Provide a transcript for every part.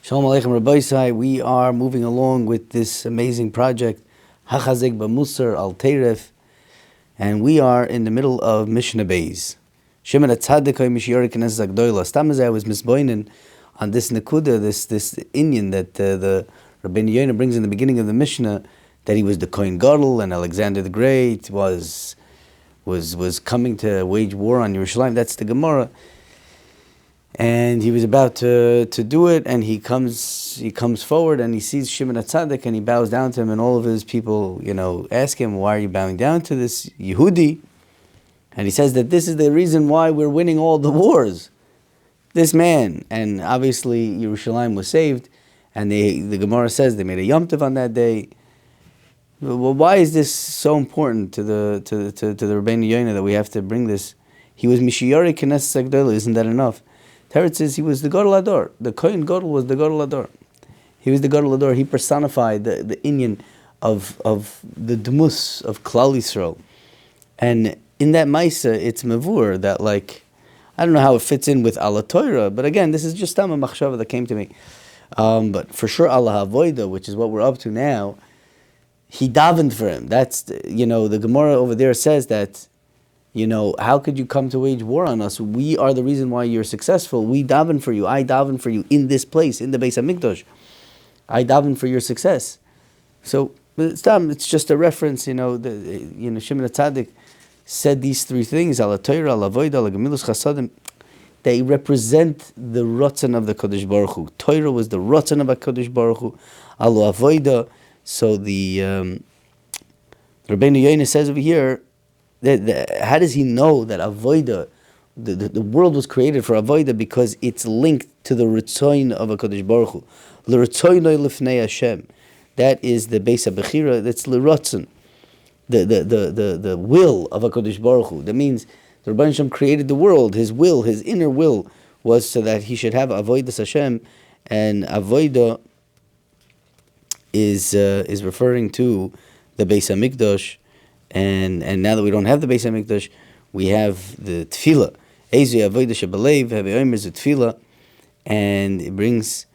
Shalom Aleichem Rabbi Sai. We are moving along with this amazing project, Hachazek B'Musar Al Teiref, and we are in the middle of Mishnah Beis. Shimon Atzadekai Mishiyori Knesset Agdoila. Stamazai was misboinen on this Nekuda, this Indian that the Rabbeinu Yonah brings in the beginning of the Mishnah, that he was the Kohen Gadol and Alexander the Great was coming to wage war on Yerushalayim. That's the Gemara. And he was about to do it, and he comes forward and he sees Shimon HaTzadik and he bows down to him, and all of his people, ask him, why are you bowing down to this Yehudi? And he says that this is the reason why we're winning all the wars. This man, and obviously Yerushalayim was saved, and the Gemara says they made a Yom Tov on that day. Well, why is this so important to the Rabbeinu Yonah that we have to bring this? He was Mishiyari Knesset Agdoila. Isn't that enough? Teretz says he was the Gadol Ador. The Kohen Gadol was the Gadol Ador. He was the Gadol Ador. He personified the Indian of the Dmus of Klal Yisrael. And in that Maisa, it's Mavur that, I don't know how it fits in with Ala Torah, but again, this is just a machshava that came to me. But for sure, Allah Havoida, which is what we're up to now, he davened for him. That's, the Gemara over there says that, how could you come to wage war on us? We are the reason why you're successful. We daven for you. I daven for you in this place, in the Beis HaMikdash. I daven for your success. So it's just a reference. Shimon HaTzadik said these three things: Ala Torah, Ala Avodah, Ala Gemilus Chasadim. They represent the Ratzon of the Kodesh Baruch Hu. Torah was the Ratzon of the Kodesh Baruch Hu. Ala Avodah. So the Rabbeinu Yonah says over here, how does he know that Avodah, the world was created for Avodah? Because it's linked to the Ritzoin of HaKadosh Baruch Hu. L'Ritzoinoi Lifnei Hashem. That is the Beis HaBechira, that's L'Rotzon. The will of HaKadosh Baruch Hu. That means the Rebbeinu Shem created the world, his will, his inner will, was so that he should have Avodas Hashem, and Avodah is referring to the Beis HaMikdash. And now that we don't have the Beis HaMikdash, we have the Tefillah. Ezu Avodah Shebalev, Have Omer Zu Tefillah, and it brings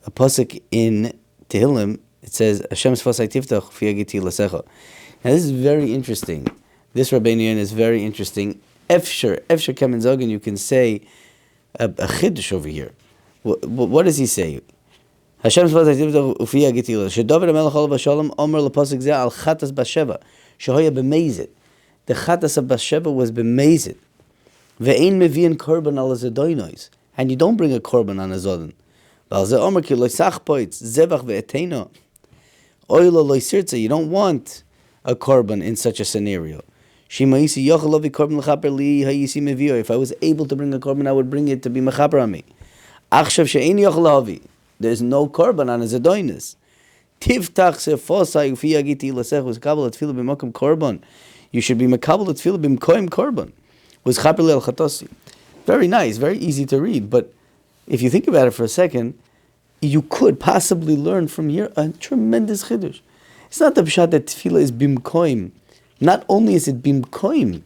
a pasuk in Tehillim. It says, "Hashem Sfasai Tiftach V'Yagiti Lasecha." Now this is very interesting. This Rabbeinu Yonah is very interesting. Efsher Kamen Zogan, you can say a chiddush over here. What does he say? Hashem Sfasai Tiftach V'Yagiti Lasecha. Shedavid HaMelech Olav HaShalom Omer LaPasuk Zeh Al Chatas Basheva. Shehoya b'mezid. The chatas of Bathsheba was b'mezid. Ve'ein mevi'in korban al azadoinois. And you don't bring a korban on a zodin. V'al ze omer ki loisach poitz zevach ve'eteino. Oilo loisirtza. You don't want a korban in such a scenario. Shima yisi yochel lovi korban l'chaper li hayisi mevio. If I was able to bring a korban, I would bring it to be mechaper on me. Achshav she'ein yochel lovi. There's no korban on a zadoinis. Tiftach sefosai ufi yagiti lasech was kabbalah tefillah b'makom korban. You should be makabel tefillah b'mkoim korban. Was chaper le'al chatosi. Very nice, very easy to read. But if you think about it for a second, you could possibly learn from here a tremendous chiddush. It's not the pshat that tefillah is b'mkoim. Not only is it b'mkoim,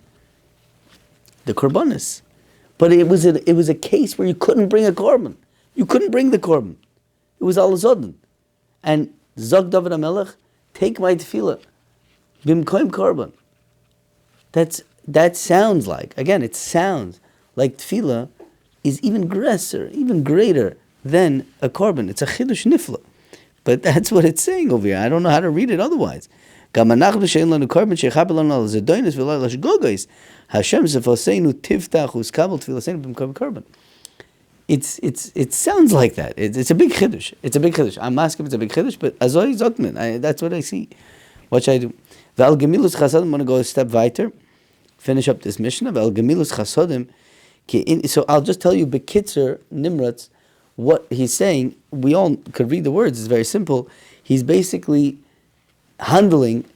the korbanis, but it was a case where you couldn't bring a korban. You couldn't bring the korban. It was al zodin. And Zog David HaMelech, take my tefillah, bimkoim korban. That sounds like, again, it sounds like tefillah is even greater than a korban. It's a chidush nifla. But that's what it's saying over here. I don't know how to read it otherwise. Hashem zefoseinu tiftach uskabel tefillah bimkoim korban. It sounds like that. It's a big chiddush. It's a big chiddush. I'm asking if it's a big chiddush, but azoi zokman. That's what I see. What should I do? Val gemilus chasadim. I'm going to go a step weiter. Finish up this Mishnah. Val gemilus chasadim. So I'll just tell you bekitzer nimratz what he's saying. We all could read the words. It's very simple. He's basically handling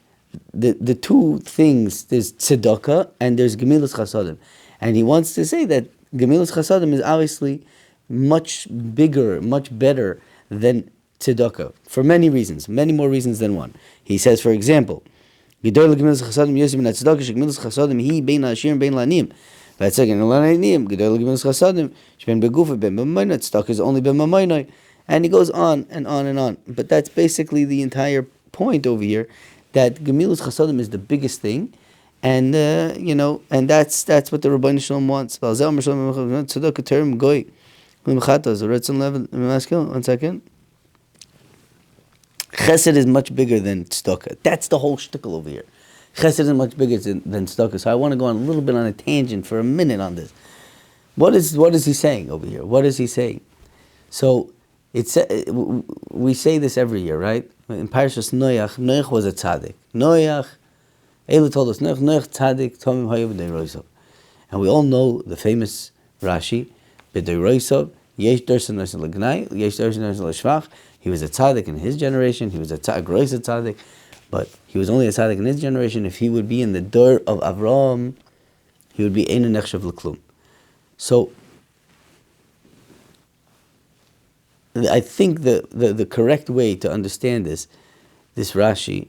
the two things. There's tzedakah and there's gemilus chasadim, and he wants to say that gemilus chasadim is obviously much bigger, much better than tzedakah for many reasons, many more reasons than one. He says, for example, G'dol gemilus chasadim yosef min tzedakah shgemilus chasadim hi bein ha'ashirim bein la'aniyim. V'atzegin la'aniyim G'dol gemilus chasadim shben begufa ben b'maynai. Tzedakah is only ben b'maynai, And he goes on and on and on. But that's basically the entire point over here, that Gemilus Chasodim is the biggest thing. And, and that's what the Rabbeinu Shalom wants. One second. Chesed is much bigger than tzedakah. That's the whole shtickle over here. Chesed is much bigger than tzedakah. So I want to go on a little bit on a tangent for a minute on this. What is he saying over here? What is he saying? So we say this every year, right? In Parashas Noach was a tzaddik. Elu told us, Noach tzaddik tomim hayu b'dei roisav. And we all know the famous Rashi, b'dei roisav, yesh dersan dersan l'gnai, yesh dersan dersan l'shvach. He was a tzaddik in his generation. He was a grois tzaddik, but he was only a tzaddik in his generation. If he would be in the door of Avram, he would be ein nechshav l'klum. So I think the correct way to understand this Rashi,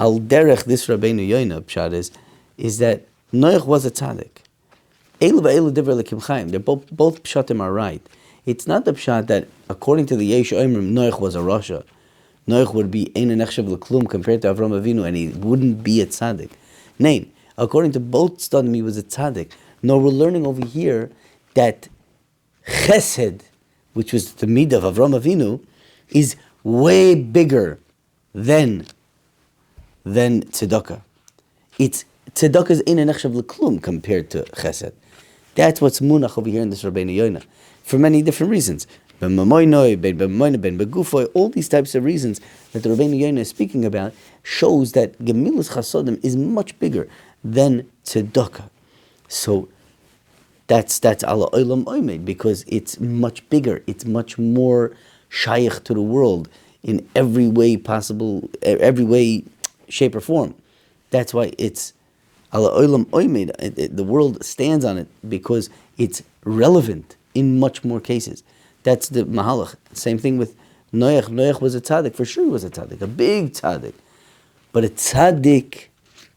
al derech this Rabbeinu Yoina pshat is that Noach was a tzaddik. Elu va'elu divrei lekim chaim. They're both pshatim are right. It's not the pshat that according to the Yesh Oimrim, Noach was a rasha. Noach would be ein nechshav l'klum compared to Avram Avinu, and he wouldn't be a tzaddik. Nay, according to both Stadim, he was a tzaddik. No, we're learning over here that chesed, which was the midah of Avram Avinu, is way bigger than tzedakah. Tzedakah is ein nechshav l'klum compared to chesed. That's what's munach over here in this Rabbeinu Yoina, for many different reasons. All these types of reasons that the Rabbeinu Yoina is speaking about shows that Gemilus Chasodim is much bigger than tzedakah. So that's ala olam oimed, because it's much bigger, it's much more shaykh to the world in every way possible, every way, shape or form. That's why it's ala olam oimed. The world stands on it because it's relevant in much more cases. That's the mahalach. Same thing with Noach. Noach was a tzaddik. For sure he was a tzaddik, a big tzaddik. But a tzaddik,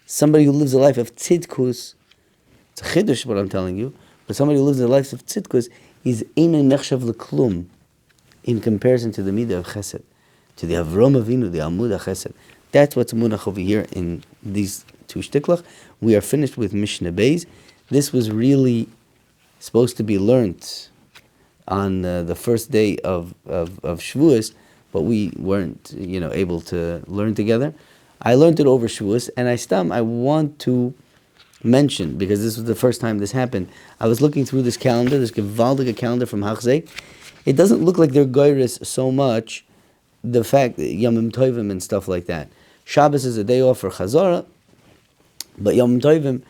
somebody who lives a life of tzidkus, it's a chiddush what I'm telling you, but somebody who lives a life of tzidkus is ein nechshav l'klum in comparison to the midah of chesed, to the Avram Avinu, the Amud HaChesed. That's what's munach over here in these two shtiklach. We are finished with Mishnah Beis. This was really supposed to be learnt on the first day of Shavuos, but we weren't, able to learn together. I learned it over Shavuos, and I want to mention, because this was the first time this happened, I was looking through this calendar, this gewaldige calendar from Hachzei. It doesn't look like they're goyres so much, the fact that Yomim Tovim and stuff like that. Shabbos is a day off for Chazara, but Yomim Tovim,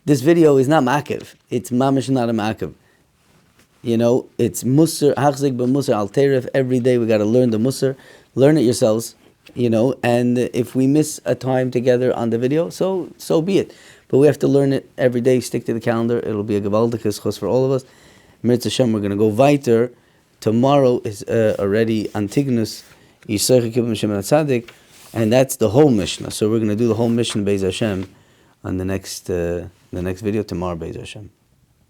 this video is not Makiv. It's mamish not a Makiv. It's Musar, Hachzik b'Musar al Teref. Every day we got to learn the Musar. Learn it yourselves, and if we miss a time together on the video, so be it. But we have to learn it every day, stick to the calendar. It'll be a gewaldige schos for all of us. Mirz Hashem, we're going to go weiter. Tomorrow is already Antigonus, Yisrael Kibbutz Shem Tzadik, and that's the whole Mishnah. So we're going to do the whole Mishnah Beis Hashem on the next video tomorrow Beis Hashem.